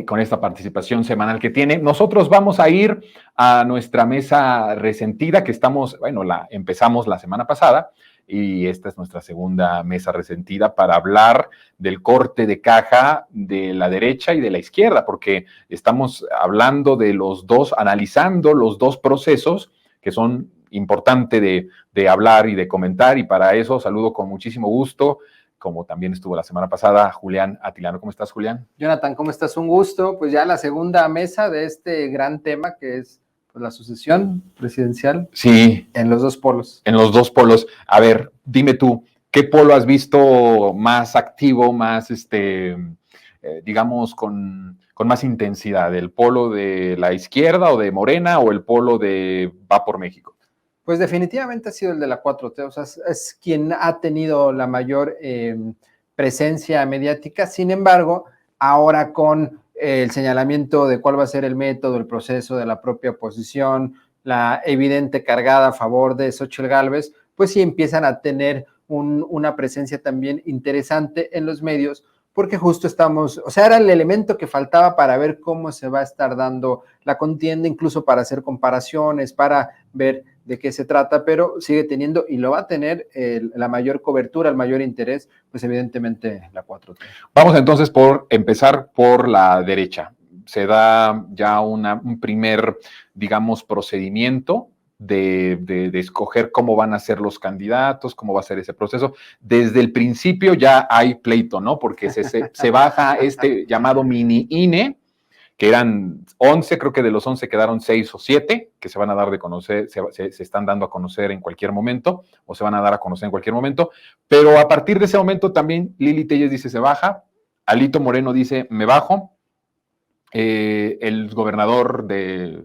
con esta participación semanal que tiene. Nosotros vamos a ir a nuestra mesa resentida, que empezamos la semana pasada, y esta es nuestra segunda mesa resentida para hablar del corte de caja de la derecha y de la izquierda, porque estamos hablando de los dos, analizando los dos procesos que son importantes de hablar y de comentar, y para eso saludo con muchísimo gusto, como también estuvo la semana pasada, Julián Atilano. ¿Cómo estás, Julián? Jonathan, ¿cómo estás? Un gusto. Pues ya la segunda mesa de este gran tema que es la sucesión presidencial. Sí. En los dos polos. En los dos polos. A ver, dime tú, ¿qué polo has visto más activo, más, digamos, con más intensidad? ¿El polo de la izquierda o de Morena o el polo de Va por México? Pues definitivamente ha sido el de la 4T, o sea, es quien ha tenido la mayor presencia mediática. Sin embargo, ahora con el señalamiento de cuál va a ser el método, el proceso de la propia oposición, la evidente cargada a favor de Xóchitl Gálvez, pues sí empiezan a tener una presencia también interesante en los medios, porque justo estamos, o sea, era el elemento que faltaba para ver cómo se va a estar dando la contienda, incluso para hacer comparaciones, para ver de qué se trata, pero sigue teniendo y lo va a tener la mayor cobertura, el mayor interés, pues evidentemente la 4T. Vamos entonces por empezar por la derecha. Se da ya un primer, digamos, procedimiento de escoger cómo van a ser los candidatos, cómo va a ser ese proceso. Desde el principio ya hay pleito, ¿no? Porque se baja este llamado mini INE, que eran 11, creo que de los 11 quedaron 6 o 7, que se van a dar de conocer, se están dando a conocer en cualquier momento, o se van a dar a conocer en cualquier momento, pero a partir de ese momento también Lili Telles dice se baja, Alito Moreno dice me bajo, el gobernador de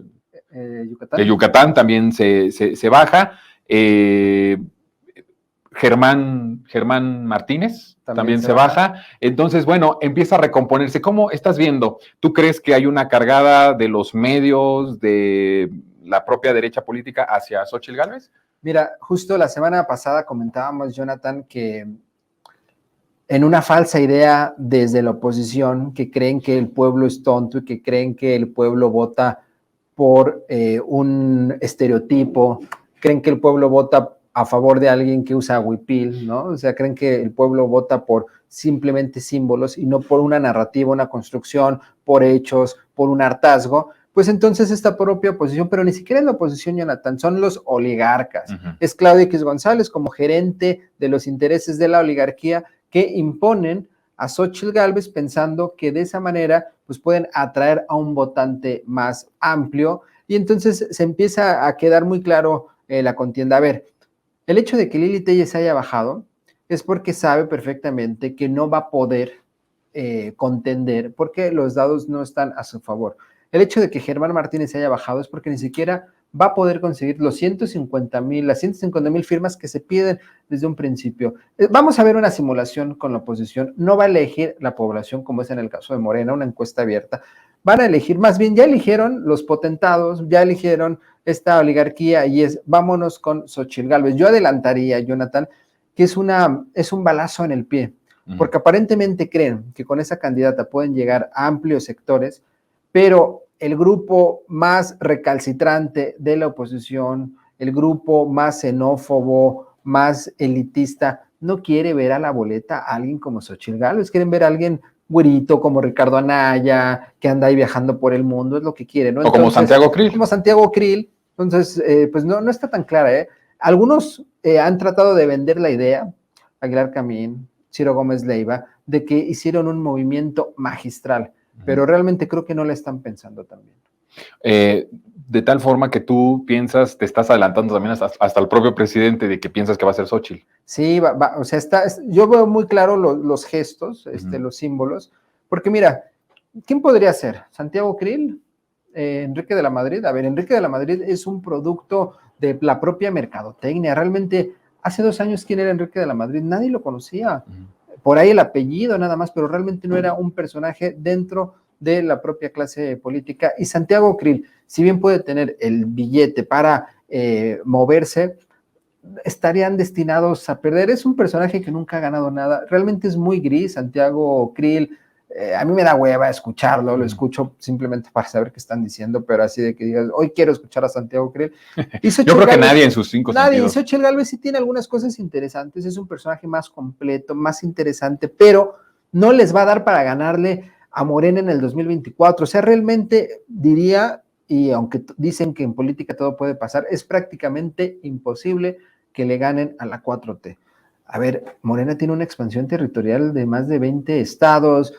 Yucatán también se baja, Germán Martínez también se baja. Entonces, bueno, empieza a recomponerse. ¿Cómo estás viendo? ¿Tú crees que hay una cargada de los medios, de la propia derecha política hacia Xóchitl Gálvez? Mira, justo la semana pasada comentábamos, Jonathan, que en una falsa idea desde la oposición, que creen que el pueblo es tonto y que creen que el pueblo vota por un estereotipo, creen que el pueblo vota a favor de alguien que usa huipil, ¿no? O sea, creen que el pueblo vota por simplemente símbolos y no por una narrativa, una construcción, por hechos, por un hartazgo. Pues entonces esta propia oposición, pero ni siquiera es la oposición, Jonathan, son los oligarcas. Es Claudio X González como gerente de los intereses de la oligarquía que imponen a Xóchitl Gálvez pensando que de esa manera pues pueden atraer a un votante más amplio, y entonces se empieza a quedar muy claro la contienda. A ver, el hecho de que Lili Telles haya bajado es porque sabe perfectamente que no va a poder contender porque los dados no están a su favor. El hecho de que Germán Martínez haya bajado es porque ni siquiera va a poder conseguir las 150,000 firmas que se piden desde un principio. Vamos a ver una simulación con la oposición. No va a elegir la población como es en el caso de Morena, una encuesta abierta. Van a elegir, más bien ya eligieron los potentados, ya eligieron esta oligarquía y es vámonos con Xóchitl Gálvez. Yo adelantaría, Jonathan, que es un balazo en el pie, porque aparentemente creen que con esa candidata pueden llegar a amplios sectores, pero el grupo más recalcitrante de la oposición, el grupo más xenófobo, más elitista, no quiere ver a la boleta a alguien como Xóchitl Gálvez, quieren ver a alguien güerito como Ricardo Anaya, que anda ahí viajando por el mundo, es lo que quiere, ¿no? O como Santiago Krill. Como Santiago Krill. Entonces, pues no está tan clara, ¿eh? Algunos han tratado de vender la idea, Aguilar Camín, Ciro Gómez Leiva, de que hicieron un movimiento magistral, pero realmente creo que no la están pensando también. De tal forma que tú piensas, te estás adelantando también hasta el propio presidente de que piensas que va a ser Xóchitl. Sí, o sea, yo veo muy claro los gestos, los símbolos, porque mira, ¿quién podría ser? ¿Santiago Krill? ¿Enrique de la Madrid? A ver, Enrique de la Madrid es un producto de la propia mercadotecnia. Realmente, hace 2 años, ¿quién era Enrique de la Madrid? Nadie lo conocía. Por ahí el apellido nada más, pero realmente no era un personaje dentro de la propia clase política. Y Santiago Krill, si bien puede tener el billete para moverse, estarían destinados a perder. Es un personaje que nunca ha ganado nada. Realmente es muy gris, Santiago Krill. A mí me da hueva escucharlo, lo escucho simplemente para saber qué están diciendo, pero así de que digas, hoy quiero escuchar a Santiago Krill. Yo creo que nadie en sus 5 sentidos. Xochitl Gálvez sí tiene algunas cosas interesantes, es un personaje más completo, más interesante, pero no les va a dar para ganarle a Morena en el 2024. O sea, realmente diría, y aunque dicen que en política todo puede pasar, es prácticamente imposible que le ganen a la 4T. A ver, Morena tiene una expansión territorial de más de 20 estados,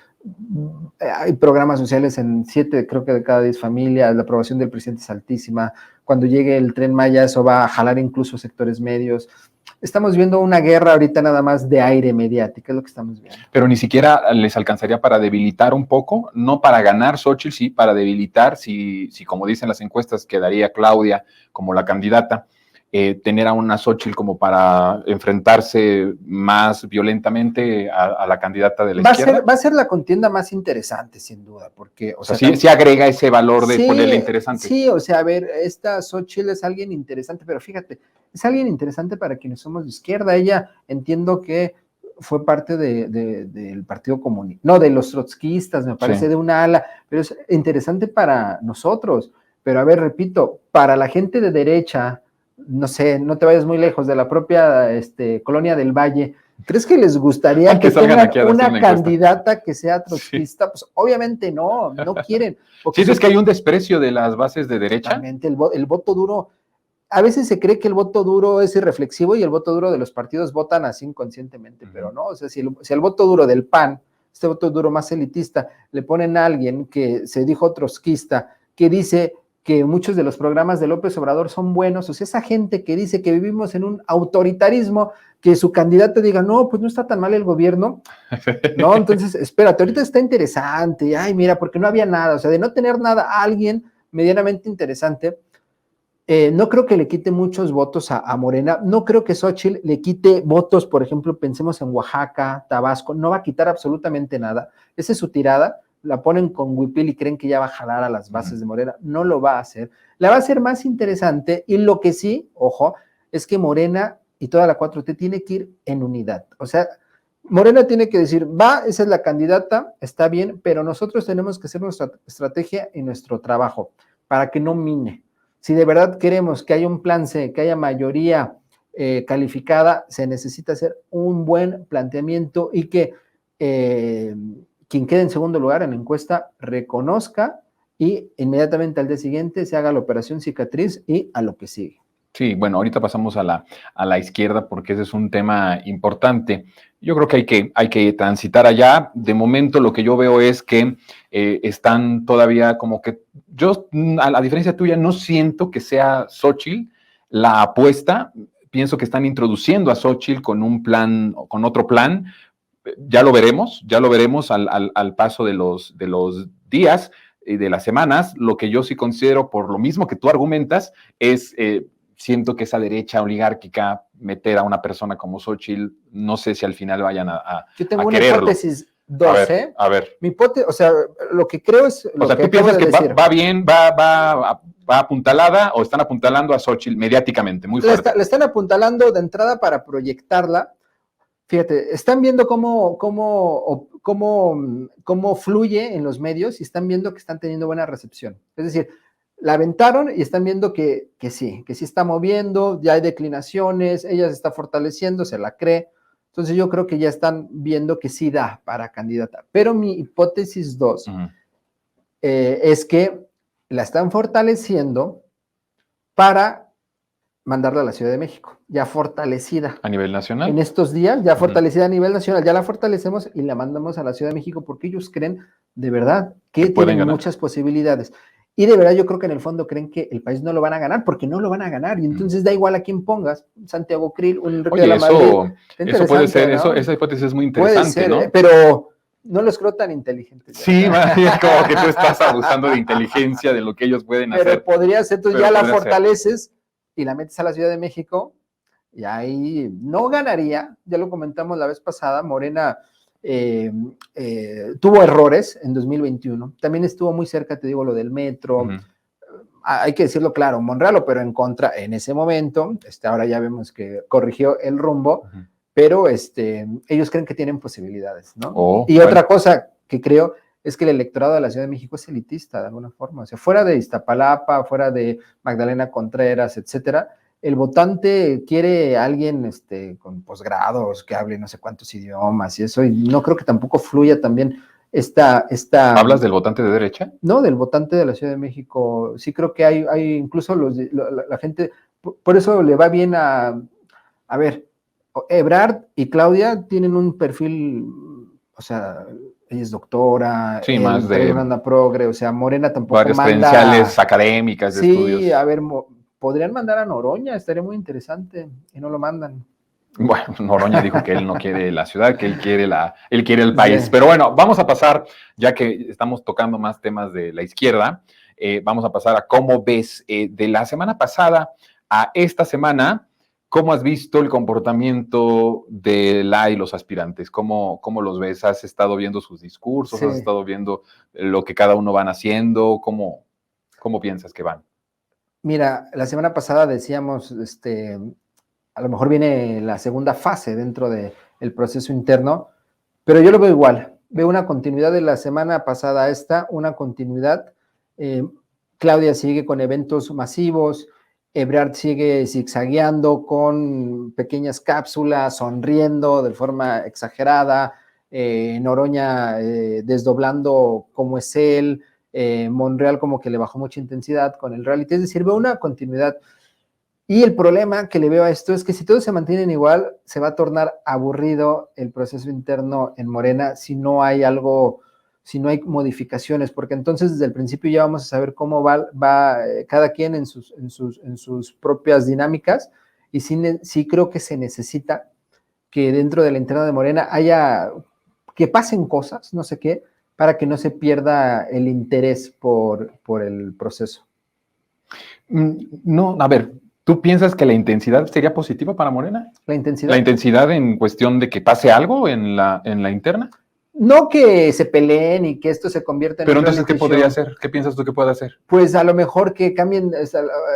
hay programas sociales en 7, creo que de cada 10 familias, la aprobación del presidente es altísima, cuando llegue el Tren Maya eso va a jalar incluso sectores medios. Estamos viendo una guerra ahorita nada más de aire mediático, es lo que estamos viendo. Pero ni siquiera les alcanzaría para debilitar un poco, no para ganar Xochitl, sí, para debilitar, si como dicen las encuestas, quedaría Claudia como la candidata, tener a una Xochitl como para enfrentarse más violentamente a la candidata de la izquierda. Va a ser la contienda más interesante, sin duda, porque... O sea, sí agrega ese valor de ponerle interesante. Sí, o sea, a ver, esta Xochitl es alguien interesante, pero fíjate, es alguien interesante para quienes somos de izquierda. Ella, entiendo que fue parte del Partido Comunista, no, de los trotskistas, me parece, de una ala, pero es interesante para nosotros. Pero a ver, repito, para la gente de derecha, no sé, no te vayas muy lejos, de la propia Colonia del Valle, ¿crees que les gustaría que tengan una candidata que sea trotskista? Sí. Pues obviamente no quieren. ¿Sí es que hay un desprecio de las bases de derecha? Exactamente, el voto duro, a veces se cree que el voto duro es irreflexivo y el voto duro de los partidos votan así inconscientemente, pero no, o sea, si el voto duro del PAN, este voto duro más elitista, le ponen a alguien que se dijo trotskista, que dice que muchos de los programas de López Obrador son buenos, o sea, esa gente que dice que vivimos en un autoritarismo, que su candidato diga, no, pues no está tan mal el gobierno, no, entonces, espérate, ahorita está interesante, ay, mira, porque no había nada, o sea, de no tener nada a alguien medianamente interesante, no creo que le quite muchos votos a Morena, no creo que Xochitl le quite votos, por ejemplo, pensemos en Oaxaca, Tabasco, no va a quitar absolutamente nada, esa es su tirada, la ponen con huipil y creen que ya va a jalar a las bases de Morena, no lo va a hacer, la va a hacer más interesante y lo que sí, ojo, es que Morena y toda la 4T tiene que ir en unidad, o sea, Morena tiene que decir, va, esa es la candidata, está bien, pero nosotros tenemos que hacer nuestra estrategia y nuestro trabajo para que no mine. Si de verdad queremos que haya un plan C, que haya mayoría calificada, se necesita hacer un buen planteamiento y que quien quede en segundo lugar en la encuesta reconozca y inmediatamente al día siguiente se haga la operación cicatriz y a lo que sigue. Sí, bueno, ahorita pasamos a la izquierda porque ese es un tema importante. Yo creo que hay que transitar allá. De momento lo que yo veo es que están todavía como que, yo a diferencia tuya no siento que sea Xochitl la apuesta, pienso que están introduciendo a Xochitl con un plan, con otro plan. Ya lo veremos al paso de los días y de las semanas. Lo que yo sí considero, por lo mismo que tú argumentas, es... siento que esa derecha oligárquica, meter a una persona como Xochitl, no sé si al final vayan a Yo tengo una quererlo. hipótesis 2, A ver. Mi hipótesis, o sea, lo que creo es... O sea, ¿tú piensas que va bien, va apuntalada o están apuntalando a Xochitl mediáticamente, muy fuerte? Le están apuntalando de entrada para proyectarla. Fíjate, están viendo cómo fluye en los medios y están viendo que están teniendo buena recepción. Es decir, la aventaron y están viendo que sí está moviendo, ya hay declinaciones, ella se está fortaleciendo, se la cree. Entonces yo creo que ya están viendo que sí da para candidata. Pero mi hipótesis 2 es que la están fortaleciendo para mandarla a la Ciudad de México, ya fortalecida. ¿A nivel nacional? En estos días, ya fortalecida a nivel nacional, ya la fortalecemos y la mandamos a la Ciudad de México porque ellos creen de verdad que tienen muchas posibilidades. Y de verdad yo creo que en el fondo creen que el país no lo van a ganar porque no lo van a ganar y entonces da igual a quién pongas, Santiago Krill, un Enrique de la Madrid. Eso puede ser, ¿no? Esa hipótesis es muy interesante, puede ser, ¿no? Pero no los creo tan inteligentes. Sí, es como que tú estás abusando de inteligencia, de lo que ellos pueden hacer. Pero podría ser, tú ya la fortaleces y la metes a la Ciudad de México y ahí no ganaría, ya lo comentamos la vez pasada, Morena tuvo errores en 2021, también estuvo muy cerca, te digo, lo del metro, hay que decirlo claro, Monreal operó en contra en ese momento, ahora ya vemos que corrigió el rumbo, pero ellos creen que tienen posibilidades, ¿no? Y otra cosa que creo es que el electorado de la Ciudad de México es elitista de alguna forma. O sea, fuera de Iztapalapa, fuera de Magdalena Contreras, etcétera, el votante quiere a alguien con posgrados, que hable no sé cuántos idiomas y eso, y no creo que tampoco fluya también esta... ¿Hablas del votante de derecha? No, del votante de la Ciudad de México. Sí creo que hay incluso la gente, por eso le va bien a ver, Ebrard y Claudia tienen un perfil, o sea, ella es doctora, Sí, él más trae de una anda progre, o sea, Morena tampoco varias manda. credenciales académicas de Sí, estudios. a ver, podrían mandar a Noroña, estaría muy interesante, y no lo mandan. Bueno, Noroña dijo que él no quiere la ciudad, que él quiere el país. Sí. Pero bueno, vamos a pasar, ya que estamos tocando más temas de la izquierda, vamos a pasar a cómo ves de la semana pasada a esta semana, cómo has visto el comportamiento de la y los aspirantes, cómo los ves, has estado viendo sus discursos, Sí. has estado viendo lo que cada uno van haciendo, cómo piensas que van. Mira, la semana pasada decíamos, a lo mejor viene la segunda fase dentro del proceso interno, pero yo lo veo igual. Veo una continuidad de la semana pasada a esta, una continuidad. Claudia sigue con eventos masivos, Ebrard sigue zigzagueando con pequeñas cápsulas, sonriendo de forma exagerada, Noroña desdoblando cómo es él, Monreal como que le bajó mucha intensidad con el reality, es decir, veo una continuidad. Y el problema que le veo a esto es que si todos se mantienen igual, se va a tornar aburrido el proceso interno en Morena si no hay algo, si no hay modificaciones, porque entonces desde el principio ya vamos a saber cómo va cada quien en sus propias dinámicas, y sí creo que se necesita que dentro de la interna de Morena que pasen cosas, no sé qué, para que no se pierda el interés por el proceso. No, a ver, ¿tú piensas que la intensidad sería positiva para Morena? La intensidad. ¿La intensidad en cuestión de que pase algo en la interna? No que se peleen y que esto se convierta en Pero un entonces, ¿qué reality podría show. hacer? ¿Qué piensas tú que puede hacer? Pues a lo mejor que cambien,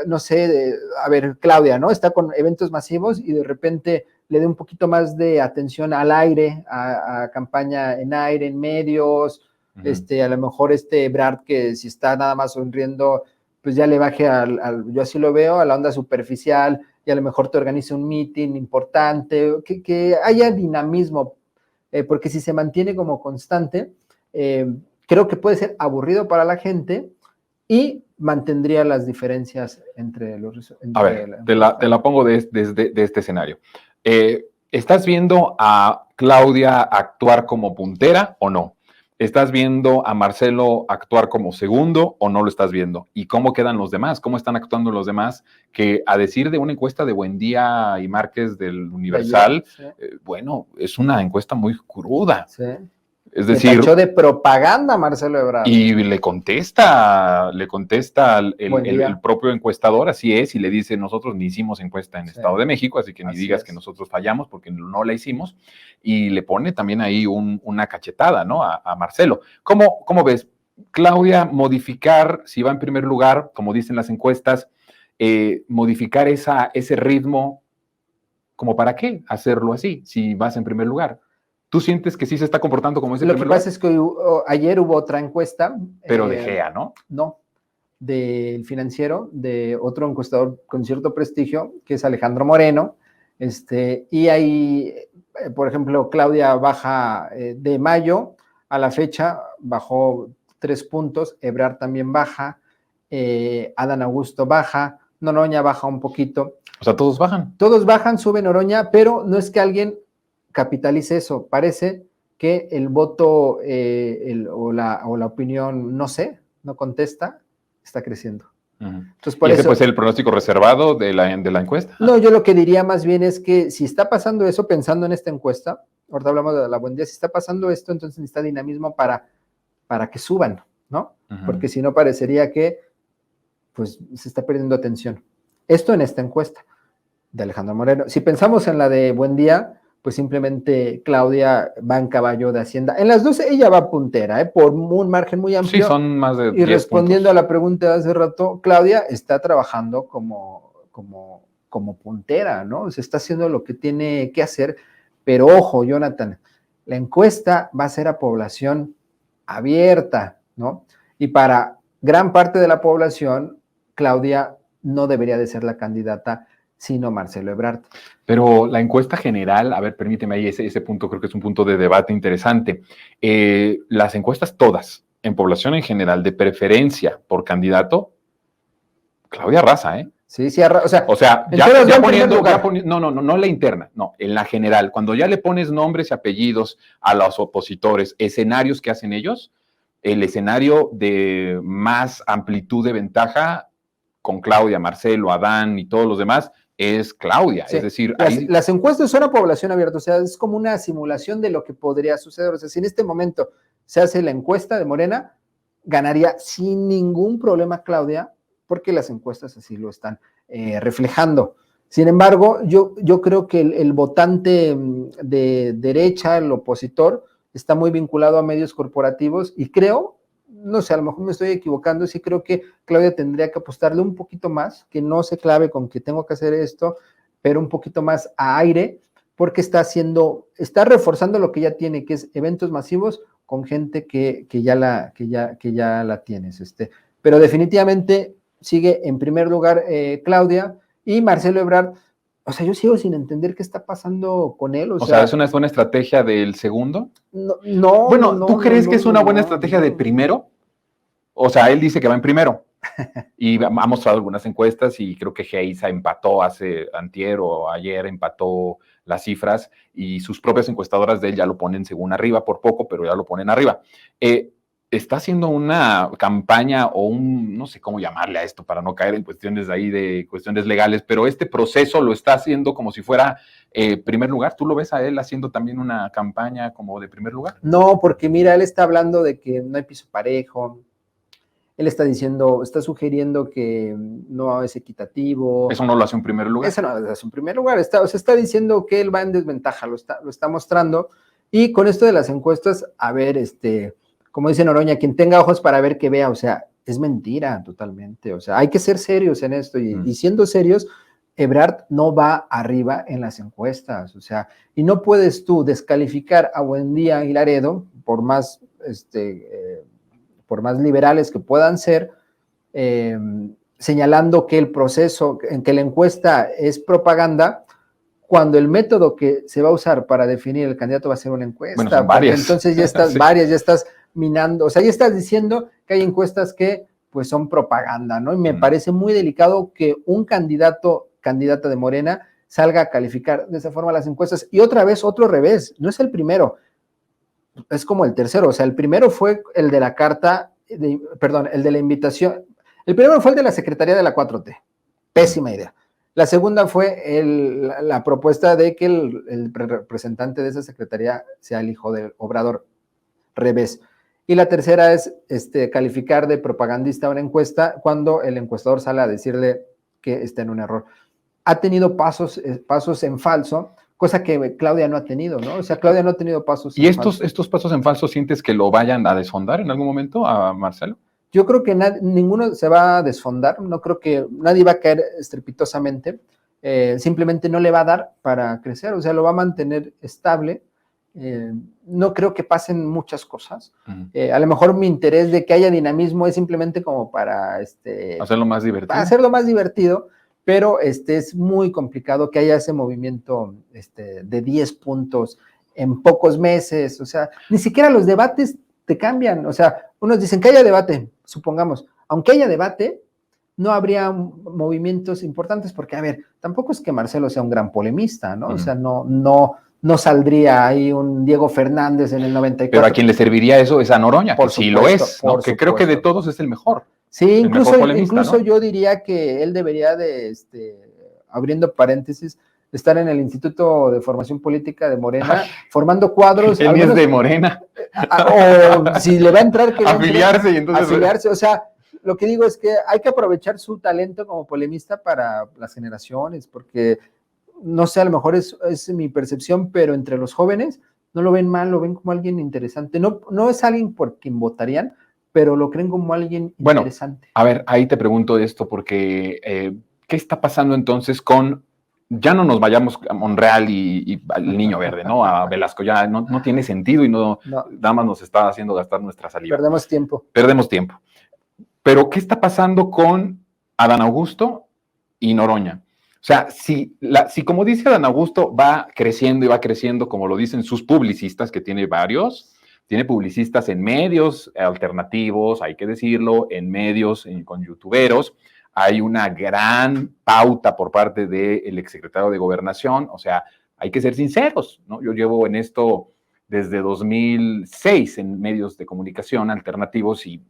no sé, a ver, Claudia, ¿no? Está con eventos masivos y de repente le dé un poquito más de atención al aire, a campaña en aire, en medios, a lo mejor Brad, que si está nada más sonriendo, pues ya le baje yo así lo veo, a la onda superficial, y a lo mejor te organice un meeting importante, que haya dinamismo, porque si se mantiene como constante, creo que puede ser aburrido para la gente y mantendría las diferencias entre los... A ver, te la pongo desde este escenario. ¿Estás viendo a Claudia actuar como puntera o no? ¿Estás viendo a Marcelo actuar como segundo o no lo estás viendo? ¿Y cómo quedan los demás? ¿Cómo están actuando los demás? Que a decir de una encuesta de Buendía y Márquez del Universal, sí. Bueno, es una encuesta muy cruda. Sí. Es decir, le tachó de propaganda Marcelo Ebrard. Y le contesta el propio encuestador, así es, y le dice, nosotros ni hicimos encuesta en Estado de México, así que ni digas que nosotros fallamos porque no la hicimos, y le pone también ahí una cachetada, ¿no? A Marcelo. ¿Cómo ves? Claudia, modificar, si va en primer lugar, como dicen las encuestas, modificar ese ritmo, ¿como para qué hacerlo así, si vas en primer lugar? ¿Tú sientes que sí se está comportando como ese primer lugar? Lo que pasa es que ayer hubo otra encuesta. Pero de GEA, ¿no? No, del Financiero, de otro encuestador con cierto prestigio, que es Alejandro Moreno. Y ahí, por ejemplo, Claudia baja de mayo a la fecha, bajó 3 puntos, Ebrard también baja, Adán Augusto baja, Noroña baja un poquito. O sea, todos bajan. Todos bajan, sube Noroña, pero no es que alguien capitalice eso. Parece que el voto o la opinión, no sé, no contesta, está creciendo. Entonces, ¿y ese puede ser el pronóstico reservado de la encuesta? No, yo lo que diría más bien es que si está pasando eso, pensando en esta encuesta, ahorita hablamos de la Buendía, si está pasando esto, entonces necesita dinamismo para que suban, ¿no? Porque si no parecería que pues se está perdiendo atención. Esto en esta encuesta de Alejandro Moreno. Si pensamos en la de Buendía, pues simplemente Claudia va en caballo de Hacienda. En las dos ella va puntera, por un margen muy amplio. Sí, son más de 10 Y respondiendo puntos. a la pregunta de hace rato, Claudia está trabajando como puntera, ¿no? Se está haciendo lo que tiene que hacer, pero ojo, Jonathan, la encuesta va a ser a población abierta, ¿no? Y para gran parte de la población, Claudia no debería de ser la candidata, sino Marcelo Ebrard. Pero la encuesta general, a ver, permíteme ahí ese punto, creo que es un punto de debate interesante. Las encuestas todas, en población en general, de preferencia por candidato, Claudia arrasa, ¿eh? Sí, sí, o sea, ya poniendo, no la interna, no, en la general, cuando ya le pones nombres y apellidos a los opositores, escenarios que hacen ellos, el escenario de más amplitud de ventaja con Claudia, Marcelo, Adán y todos los demás, es Claudia. Sí. Es decir, las encuestas son a población abierta, o sea, es como una simulación de lo que podría suceder. O sea, si en este momento se hace la encuesta de Morena, ganaría sin ningún problema Claudia, porque las encuestas así lo están reflejando. Sin embargo, yo creo que el votante de derecha, el opositor, está muy vinculado a medios corporativos y creo, no sé, a lo mejor me estoy equivocando, sí creo que Claudia tendría que apostarle un poquito más, que no se clave con que tengo que hacer esto, pero un poquito más a aire, porque está reforzando lo que ya tiene, que es eventos masivos con gente que ya la tienes. Pero definitivamente sigue en primer lugar Claudia y Marcelo Ebrard. O sea, yo sigo sin entender qué está pasando con él. O sea, ¿es una buena estrategia del segundo? No. Bueno, ¿tú crees que es una buena estrategia de primero? O sea, él dice que va en primero. Y ha mostrado algunas encuestas y creo que Geisa empató antier o ayer empató las cifras y sus propias encuestadoras de él ya lo ponen según arriba por poco, pero ya lo ponen arriba. Está haciendo una campaña o no sé cómo llamarle a esto para no caer en cuestiones de cuestiones legales, pero este proceso lo está haciendo como si fuera primer lugar. ¿Tú lo ves a él haciendo también una campaña como de primer lugar? No, porque mira, él está hablando de que no hay piso parejo. Él está sugiriendo que no es equitativo. Eso no lo hace en primer lugar. Eso no lo hace en primer lugar. Está diciendo que él va en desventaja, lo está mostrando. Y con esto de las encuestas, a ver, como dice Noroña, quien tenga ojos para ver que vea, o sea, es mentira totalmente. O sea, hay que ser serios en esto. Y siendo serios, Ebrard no va arriba en las encuestas. O sea, y no puedes tú descalificar a Buendía y Laredo, por más liberales que puedan ser, señalando que el proceso, en que la encuesta es propaganda, cuando el método que se va a usar para definir el candidato va a ser una encuesta. Bueno, son varias. Entonces ya estás sí. ya estás minando, o sea, ya estás diciendo que hay encuestas que pues son propaganda, ¿no? Y me parece muy delicado que un candidata de Morena salga a calificar de esa forma las encuestas. Y otra vez, otro revés, no es el primero, es como el tercero. O sea, el primero fue el de la carta, el de la invitación. El primero fue el de la Secretaría de la 4T. Pésima idea. La segunda fue la propuesta de que el representante de esa secretaría sea el hijo del Obrador. Revés. Y la tercera es calificar de propagandista una encuesta cuando el encuestador sale a decirle que está en un error. Ha tenido pasos en falso, cosa que Claudia no ha tenido, ¿no? O sea, Claudia no ha tenido pasos en falso. ¿Y estos pasos en falso sientes que lo vayan a desfondar en algún momento a Marcelo? Yo creo que ninguno se va a desfondar, no creo que nadie va a caer estrepitosamente, simplemente no le va a dar para crecer, o sea, lo va a mantener estable. No creo que pasen muchas cosas. A lo mejor mi interés de que haya dinamismo es simplemente como para hacerlo más divertido. Para hacerlo más divertido, pero es muy complicado que haya ese movimiento de 10 puntos en pocos meses. O sea, ni siquiera los debates te cambian. O sea, unos dicen que haya debate, supongamos, aunque haya debate, no habría movimientos importantes porque, a ver, tampoco es que Marcelo sea un gran polemista, ¿no? O sea, no saldría ahí un Diego Fernández en el 94. Pero a quien le serviría eso es a Noroña, por que sí supuesto, lo es, ¿no? Que creo que de todos es el mejor. Sí, incluso ¿no? Yo diría que él debería de, abriendo paréntesis, estar en el Instituto de Formación Política de Morena, formando cuadros. Él es de Morena. O si le va a entrar que afiliarse y entonces afiliarse. O sea, lo que digo es que hay que aprovechar su talento como polemista para las generaciones, porque no sé, a lo mejor es mi percepción, pero entre los jóvenes no lo ven mal, lo ven como alguien interesante. No es alguien por quien votarían, pero lo creen como alguien interesante. A ver, ahí te pregunto esto porque ¿qué está pasando entonces con ya no nos vayamos a Monreal y al Niño Verde, ¿no? A Velasco, ya no tiene sentido y nada más nos está haciendo gastar nuestra saliva. Perdemos tiempo. Perdemos tiempo. Pero, ¿qué está pasando con Adán Augusto y Noroña? O sea, si como dice Adán Augusto, va creciendo y va creciendo, como lo dicen sus publicistas, que tiene varios, tiene publicistas en medios alternativos, hay que decirlo, en medios con youtuberos, hay una gran pauta por parte del exsecretario de Gobernación, o sea, hay que ser sinceros, ¿no? Yo llevo en esto desde 2006 en medios de comunicación alternativos y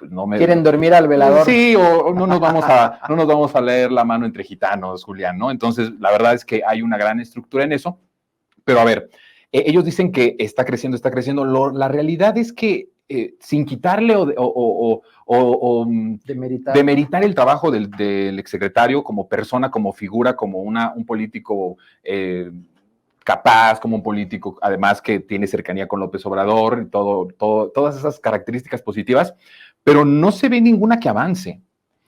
no me... Quieren dormir al velador. Sí, o no nos vamos a leer la mano entre gitanos, Julián, ¿no? Entonces, la verdad es que hay una gran estructura en eso, pero a ver, ellos dicen que está creciendo, la realidad es que sin quitarle o demeritar el trabajo del exsecretario como persona, como figura, como un político capaz, como un político, además que tiene cercanía con López Obrador, todas esas características positivas, pero no se ve ninguna que avance.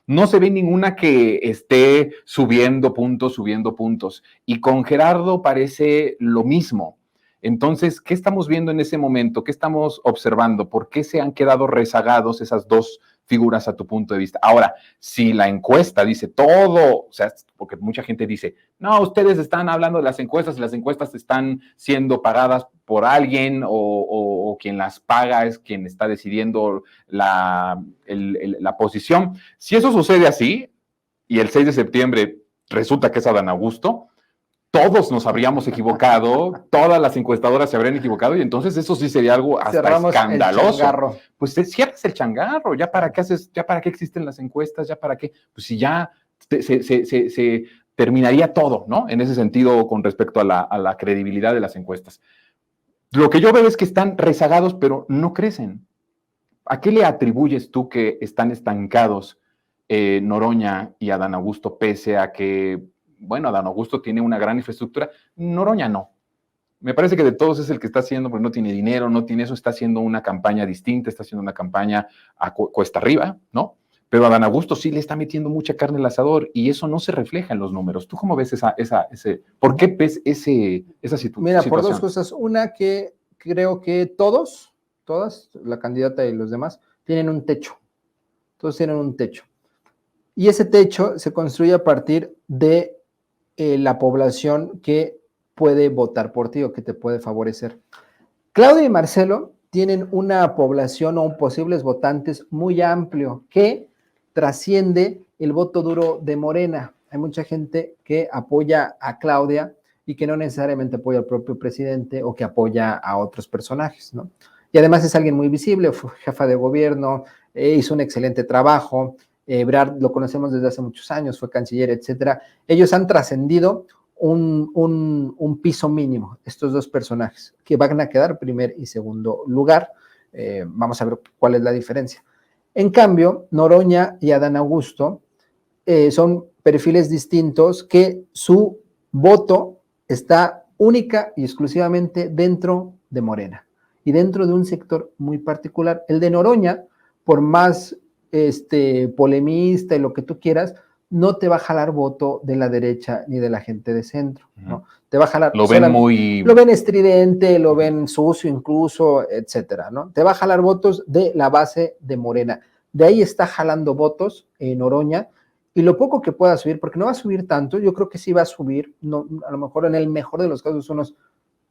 No se ve ninguna que esté subiendo puntos. Y con Gerardo parece lo mismo. Entonces, ¿qué estamos viendo en ese momento? ¿Qué estamos observando? ¿Por qué se han quedado rezagados esas dos figuras a tu punto de vista? Ahora, si la encuesta dice todo, o sea, porque mucha gente dice, no, ustedes están hablando de las encuestas y las encuestas están siendo pagadas por alguien o quien las paga es quien está decidiendo la posición. Si eso sucede así y el 6 de septiembre resulta que es Adán Augusto, todos nos habríamos equivocado, todas las encuestadoras se habrían equivocado y entonces eso sí sería algo hasta cerramos escandaloso. Pues cierras el changarro, ya para qué existen las encuestas, ya para qué, pues si ya se terminaría todo, ¿no? En ese sentido con respecto a la credibilidad de las encuestas. Lo que yo veo es que están rezagados, pero no crecen. ¿A qué le atribuyes tú que están estancados Noroña y Adán Augusto, pese a que, bueno, Adán Augusto tiene una gran infraestructura, Noroña no? Me parece que de todos es el que está haciendo, porque no tiene dinero, no tiene eso, está haciendo una campaña distinta, está haciendo una campaña a cuesta arriba, ¿no? Pero Adán Augusto sí le está metiendo mucha carne al asador y eso no se refleja en los números. ¿Tú cómo ves por qué ves esa situación? Mira, por dos cosas. Una, que creo que todas, la candidata y los demás, tienen un techo. Todos tienen un techo. Y ese techo se construye a partir de la población que puede votar por ti o que te puede favorecer. Claudia y Marcelo tienen una población o posibles votantes muy amplio que trasciende el voto duro de Morena. Hay mucha gente que apoya a Claudia y que no necesariamente apoya al propio presidente o que apoya a otros personajes, ¿no? Y además es alguien muy visible, fue jefa de gobierno, hizo un excelente trabajo, Ebrard lo conocemos desde hace muchos años, fue canciller, etcétera. Ellos han trascendido un piso mínimo, estos dos personajes, que van a quedar primer y segundo lugar. Vamos a ver cuál es la diferencia. En cambio, Noroña y Adán Augusto son perfiles distintos que su voto está única y exclusivamente dentro de Morena y dentro de un sector muy particular. El de Noroña, por más polemista y lo que tú quieras, no te va a jalar voto de la derecha ni de la gente de centro, ¿no? Te va a jalar... Lo ven estridente, lo ven sucio incluso, etcétera, ¿no? Te va a jalar votos de la base de Morena. De ahí está jalando votos en Noroña, y lo poco que pueda subir, porque no va a subir tanto, yo creo que sí va a subir, no, a lo mejor en el mejor de los casos unos,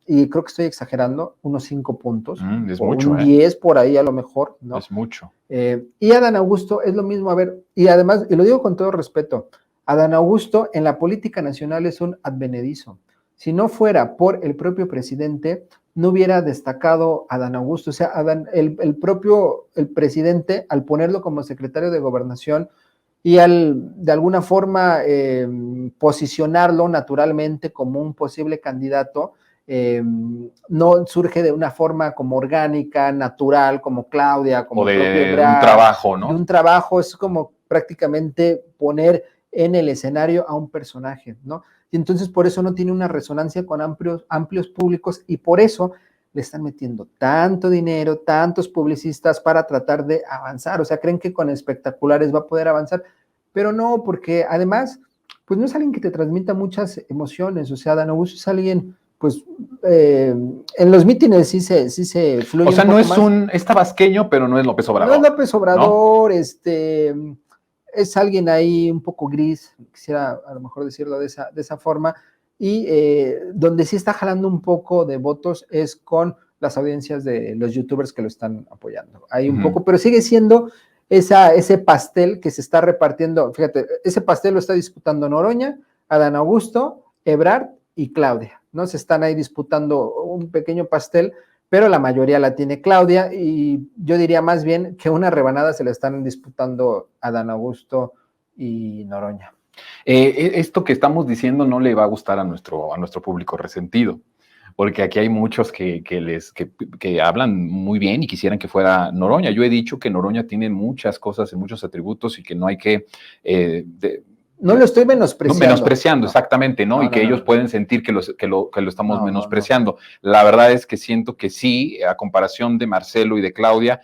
y creo que estoy exagerando, unos 5 puntos, es mucho, un 10 por ahí a lo mejor, ¿no? Es mucho. Y Adán Augusto es lo mismo, a ver, y además, y lo digo con todo respeto, Adán Augusto en la política nacional es un advenedizo. Si no fuera por el propio presidente, no hubiera destacado a Adán Augusto. O sea, el presidente, al ponerlo como secretario de Gobernación y de alguna forma posicionarlo naturalmente como un posible candidato, no surge de una forma como orgánica, natural, como Claudia, como o de propio Ebrard, un trabajo, ¿no? De un trabajo, es como prácticamente poner en el escenario a un personaje, ¿no? Y entonces por eso no tiene una resonancia con amplios públicos, y por eso le están metiendo tanto dinero, tantos publicistas para tratar de avanzar. O sea, creen que con espectaculares va a poder avanzar, pero no, porque además pues no es alguien que te transmita muchas emociones, o sea, Adán Augusto es alguien, pues, en los mítines sí se fluye O sea, un no poco es más. es Tabasqueño, pero no es López No Obrador. es López ¿No? Obrador, es alguien ahí un poco gris, quisiera a lo mejor decirlo de esa forma, y donde sí está jalando un poco de votos es con las audiencias de los youtubers que lo están apoyando. Hay un poco, pero sigue siendo ese pastel que se está repartiendo, fíjate, ese pastel lo está disputando Noroña, Adán Augusto, Ebrard y Claudia, ¿no? Se están ahí disputando un pequeño pastel, pero la mayoría la tiene Claudia y yo diría más bien que una rebanada se la están disputando Adán Augusto y Noroña. Esto que estamos diciendo no le va a gustar a nuestro público resentido, porque aquí hay muchos que hablan muy bien y quisieran que fuera Noroña. Yo he dicho que Noroña tiene muchas cosas y muchos atributos y que no hay que... no lo estoy menospreciando. Menospreciando, exactamente, ¿no? Y que ellos pueden sentir que lo estamos menospreciando. La verdad es que siento que sí, a comparación de Marcelo y de Claudia,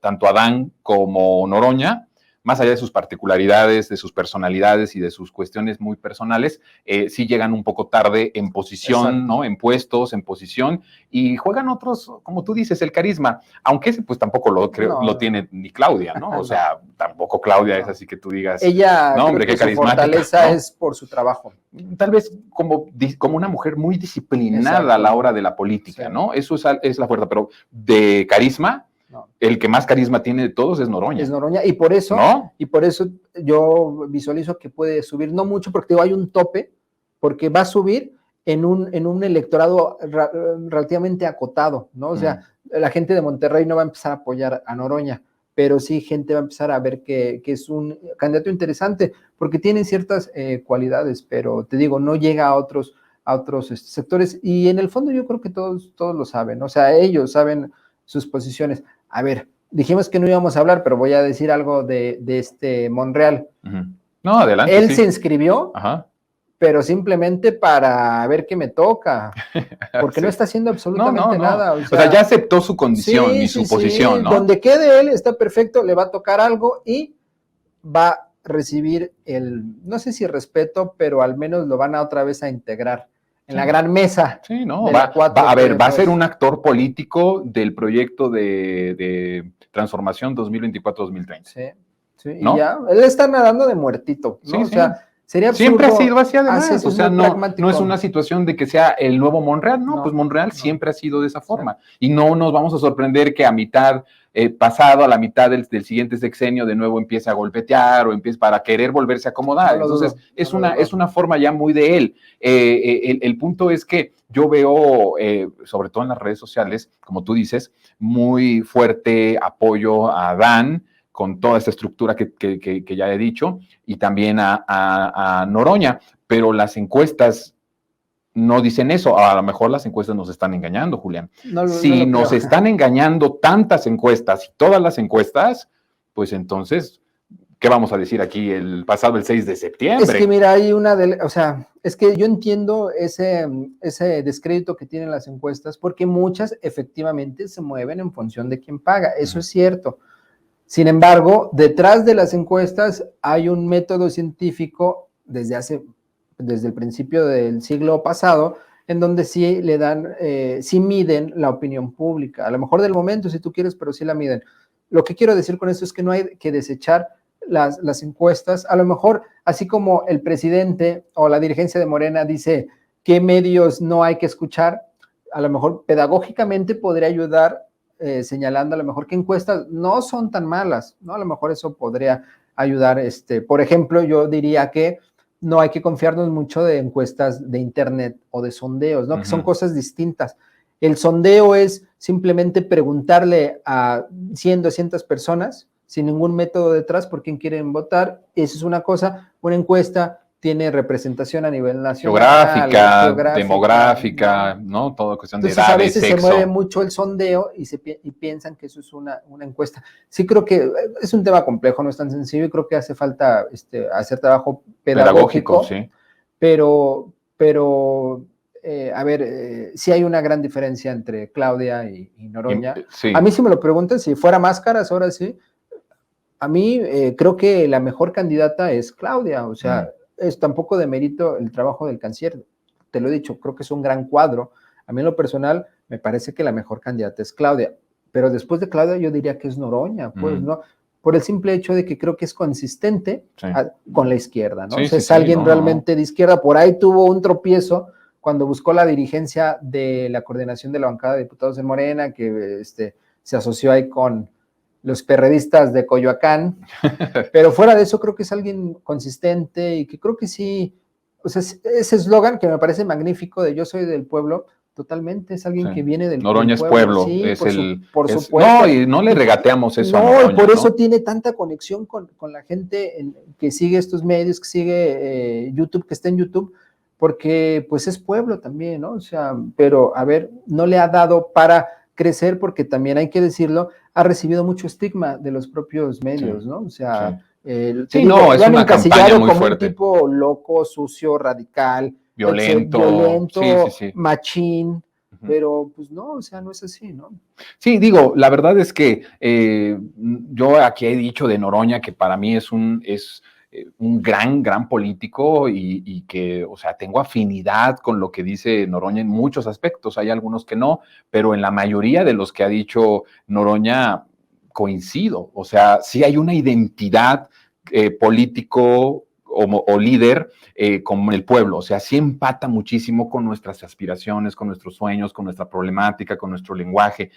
tanto Adán como Noroña, más allá de sus particularidades, de sus personalidades y de sus cuestiones muy personales, sí llegan un poco tarde en posición, exacto, ¿no? En puestos, en posición, y juegan otros, como tú dices, el carisma, aunque ese pues tampoco lo tiene ni Claudia, ¿no? O sea, tampoco Claudia es así que tú digas, ella, no, hombre, qué carismática. Su fortaleza, ¿no? Es por su trabajo. Tal vez como una mujer muy disciplinada, exacto, a la hora de la política, sí, ¿no? Eso es la fuerza, pero de carisma, no, el que más carisma tiene de todos es Noroña. Es Noroña, y por eso, ¿no? Yo visualizo que puede subir, no mucho, porque digo, hay un tope, porque va a subir en un electorado relativamente acotado, ¿no? O sea, la gente de Monterrey no va a empezar a apoyar a Noroña, pero sí gente va a empezar a ver que es un candidato interesante, porque tiene ciertas cualidades, pero te digo, no llega a otros sectores, y en el fondo yo creo que todos lo saben, o sea, ellos saben sus posiciones. A ver, dijimos que no íbamos a hablar, pero voy a decir algo de Monreal. No, adelante. Él se inscribió, pero simplemente para ver qué me toca, porque sí, no está haciendo absolutamente nada. O sea, ya aceptó su condición y su posición, ¿no? Donde quede él está perfecto, le va a tocar algo y va a recibir no sé si respeto, pero al menos lo van a otra vez a integrar en la gran mesa. Sí, no, va a ser un actor político del proyecto de transformación 2024-2030. Sí, ¿no? Y ya, él está nadando de muertito, ¿no? Sí, o sea, sería absurdo. Siempre ha sido así, además, o sea, no es una situación de que sea el nuevo Monreal, no, pues Monreal siempre ha sido de esa forma, y no nos vamos a sorprender que a mitad, pasado a la mitad del siguiente sexenio, de nuevo empiece a golpetear o empiece para querer volverse a acomodar. Entonces, es una forma ya muy de él. El punto es que yo veo, sobre todo en las redes sociales, como tú dices, muy fuerte apoyo a Adán, con toda esta estructura que ya he dicho, y también a Noroña, pero las encuestas no dicen eso. A lo mejor las encuestas nos están engañando, Julián. Si nos están engañando tantas encuestas y todas las encuestas, pues entonces, ¿qué vamos a decir aquí el 6 de septiembre? Es que mira, hay o sea, es que yo entiendo ese descrédito que tienen las encuestas, porque muchas efectivamente se mueven en función de quién paga, eso es cierto. Sin embargo, detrás de las encuestas hay un método científico desde el principio del siglo pasado, en donde sí sí miden la opinión pública, a lo mejor del momento si tú quieres, pero sí la miden. Lo que quiero decir con esto es que no hay que desechar las encuestas, a lo mejor así como el presidente o la dirigencia de Morena dice qué medios no hay que escuchar, a lo mejor pedagógicamente podría ayudar señalando a lo mejor que encuestas no son tan malas, ¿no? A lo mejor eso podría ayudar, por ejemplo, yo diría que no hay que confiarnos mucho de encuestas de internet o de sondeos, ¿no? Que son cosas distintas. El sondeo es simplemente preguntarle a 100, 200 personas sin ningún método detrás por quién quieren votar, eso es una cosa. Una encuesta tiene representación a nivel nacional, geográfica, demográfica, ¿no? Todo cuestión de edad, a veces sexo. Se mueve mucho el sondeo y piensan que eso es una encuesta. Sí creo que es un tema complejo, no es tan sencillo, y creo que hace falta hacer trabajo pedagógico, sí. Pero a ver, sí hay una gran diferencia entre Claudia y Noroña. Sí. A mí si me lo preguntan, si fuera máscaras, ahora sí, a mí creo que la mejor candidata es Claudia, o sea, tampoco demerito el trabajo del canciller, te lo he dicho, creo que es un gran cuadro. A mí en lo personal me parece que la mejor candidata es Claudia, pero después de Claudia yo diría que es Noroña, pues, ¿no? Por el simple hecho de que creo que es consistente con la izquierda, ¿no? Sí, O sea, sí, es alguien no, realmente de izquierda. Por ahí tuvo un tropiezo cuando buscó la dirigencia de la coordinación de la bancada de diputados de Morena, que se asoció ahí con los perredistas de Coyoacán, pero fuera de eso creo que es alguien consistente y que creo que sí, o sea, ese eslogan que me parece magnífico de yo soy del pueblo, totalmente, es alguien que viene del Noroña pueblo. Es pueblo, Sí, es por es, supuesto. no, y no le regateamos eso a No, Noroña, y por eso ¿no? tiene tanta conexión con la gente que sigue estos medios, que sigue YouTube, que está en YouTube, porque pues es pueblo también, ¿no? O sea, pero a ver, no le ha dado para crecer porque también hay que decirlo, ha recibido mucho estigma de los propios medios, ¿no? O sea, no, es una campaña muy como fuerte. un tipo loco, sucio, radical, Violento, machín, pero pues no, o sea, no es así, ¿no? Sí, digo, la verdad es que yo aquí he dicho de Noroña que para mí es un gran político y que, o sea, tengo afinidad con lo que dice Noroña en muchos aspectos. Hay algunos que no, pero en la mayoría de los que ha dicho Noroña coincido. O sea, sí hay una identidad político o líder con el pueblo, o sea, sí empata muchísimo con nuestras aspiraciones, con nuestros sueños, con nuestra problemática, con nuestro lenguaje.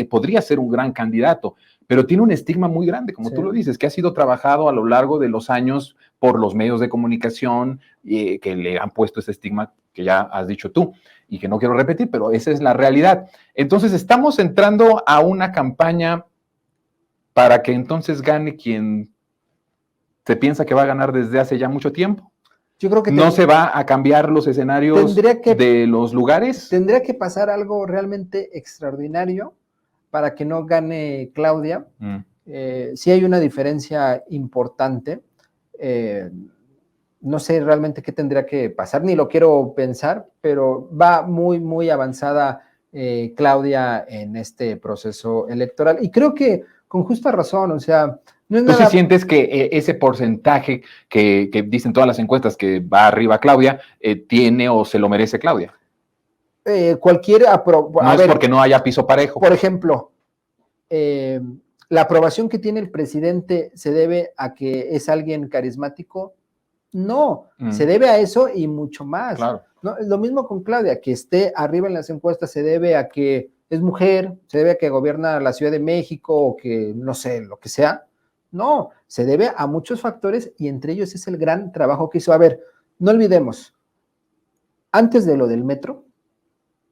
Podría ser un gran candidato, pero tiene un estigma muy grande, como tú lo dices, que ha sido trabajado a lo largo de los años por los medios de comunicación que le han puesto ese estigma que ya has dicho tú y que no quiero repetir, pero esa es la realidad. Entonces, estamos entrando a una campaña para que entonces gane quien se piensa que va a ganar desde hace ya mucho tiempo. Yo creo que no se va a cambiar los escenarios de los lugares. Tendría que pasar algo realmente extraordinario para que no gane Claudia. Sí hay una diferencia importante. No sé realmente qué tendría que pasar, ni lo quiero pensar, pero va muy, muy avanzada Claudia en este proceso electoral. Y creo que con justa razón, o sea, no es ¿Tú nada... sí sientes que ese porcentaje que dicen todas las encuestas que va arriba Claudia, tiene o se lo merece Claudia? No es porque no haya piso parejo. Por ejemplo, la aprobación que tiene el presidente se debe a que es alguien carismático. No, se debe a eso y mucho más. Claro. No, lo mismo con Claudia, que esté arriba en las encuestas se debe a que es mujer, se debe a que gobierna la Ciudad de México o que no sé, lo que sea. No, se debe a muchos factores y entre ellos es el gran trabajo que hizo. A ver, no olvidemos, antes de lo del metro,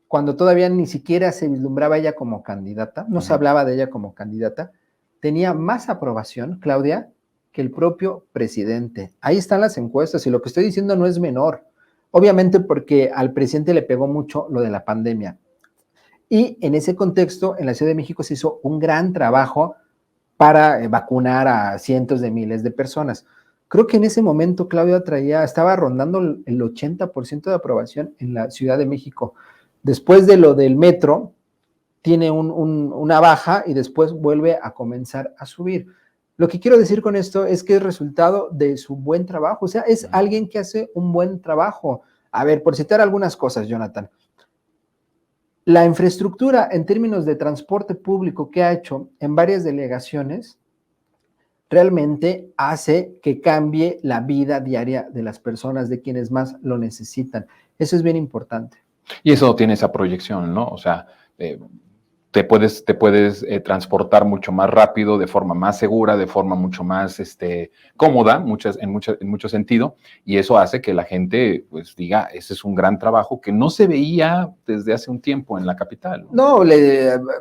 cuando todavía ni siquiera se vislumbraba ella como candidata, no se hablaba de ella como candidata, tenía más aprobación, Claudia, que el propio presidente. Ahí están las encuestas y lo que estoy diciendo no es menor. Obviamente porque al presidente le pegó mucho lo de la pandemia. Y en ese contexto, en la Ciudad de México se hizo un gran trabajo para vacunar a cientos de miles de personas. Creo que en ese momento Claudia estaba rondando el 80% de aprobación en la Ciudad de México. Después de lo del metro, tiene una baja y después vuelve a comenzar a subir. Lo que quiero decir con esto es que es resultado de su buen trabajo, o sea, es alguien que hace un buen trabajo. A ver, por citar algunas cosas, Jonathan, la infraestructura en términos de transporte público que ha hecho en varias delegaciones realmente hace que cambie la vida diaria de las personas, de quienes más lo necesitan. Eso es bien importante. Y eso tiene esa proyección, ¿no? O sea, te puedes transportar mucho más rápido, de forma más segura, de forma mucho más cómoda, en mucho sentido, y eso hace que la gente pues diga, ese es un gran trabajo que no se veía desde hace un tiempo en la capital. No,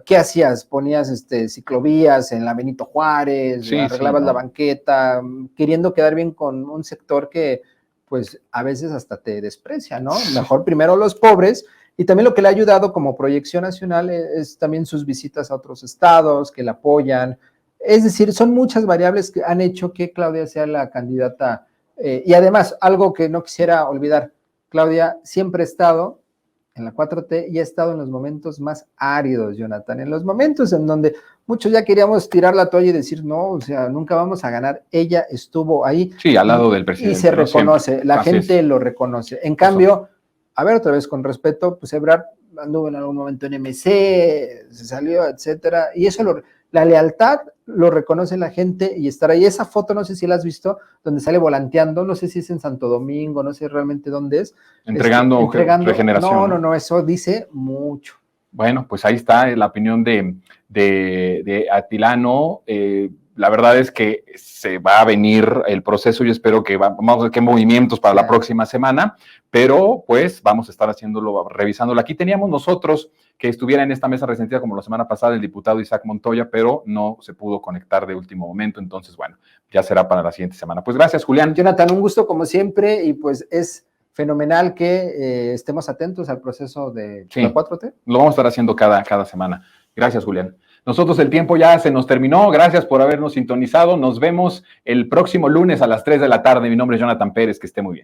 ¿qué hacías? Ponías ciclovías en la Benito Juárez, arreglabas la banqueta, queriendo quedar bien con un sector que pues a veces hasta te desprecia, ¿no? Mejor primero los pobres. Y también lo que le ha ayudado como proyección nacional es también sus visitas a otros estados que la apoyan. Es decir, son muchas variables que han hecho que Claudia sea la candidata. Y además, algo que no quisiera olvidar, Claudia siempre ha estado en la 4T y ha estado en los momentos más áridos, Jonathan, en los momentos en donde muchos ya queríamos tirar la toalla y decir, no, o sea, nunca vamos a ganar. Ella estuvo ahí. Sí, al lado del presidente. Y se reconoce, siempre. la Así gente es. lo reconoce. En cambio, a ver, otra vez con respeto, pues Ebrard anduvo en algún momento en MC, se salió, etcétera, y eso la lealtad lo reconoce la gente y estar ahí. Esa foto, no sé si la has visto, donde sale volanteando, no sé si es en Santo Domingo, no sé realmente dónde es. Entregando regeneración. No, eso dice mucho. Bueno, pues ahí está la opinión de Atilano. La verdad es que se va a venir el proceso. Yo espero que vamos a ver qué movimientos para la próxima semana, pero pues vamos a estar haciéndolo, revisándolo. Aquí teníamos nosotros que estuviera en esta mesa resentida como la semana pasada el diputado Isaac Montoya, pero no se pudo conectar de último momento. Entonces, bueno, ya será para la siguiente semana. Pues gracias, Julián. Jonathan, un gusto como siempre y pues es fenomenal que estemos atentos al proceso de la 4T. Lo vamos a estar haciendo cada semana. Gracias, Julián. Nosotros el tiempo ya se nos terminó. Gracias por habernos sintonizado. Nos vemos el próximo lunes a las 3 de la tarde. Mi nombre es Jonathan Pérez. Que esté muy bien.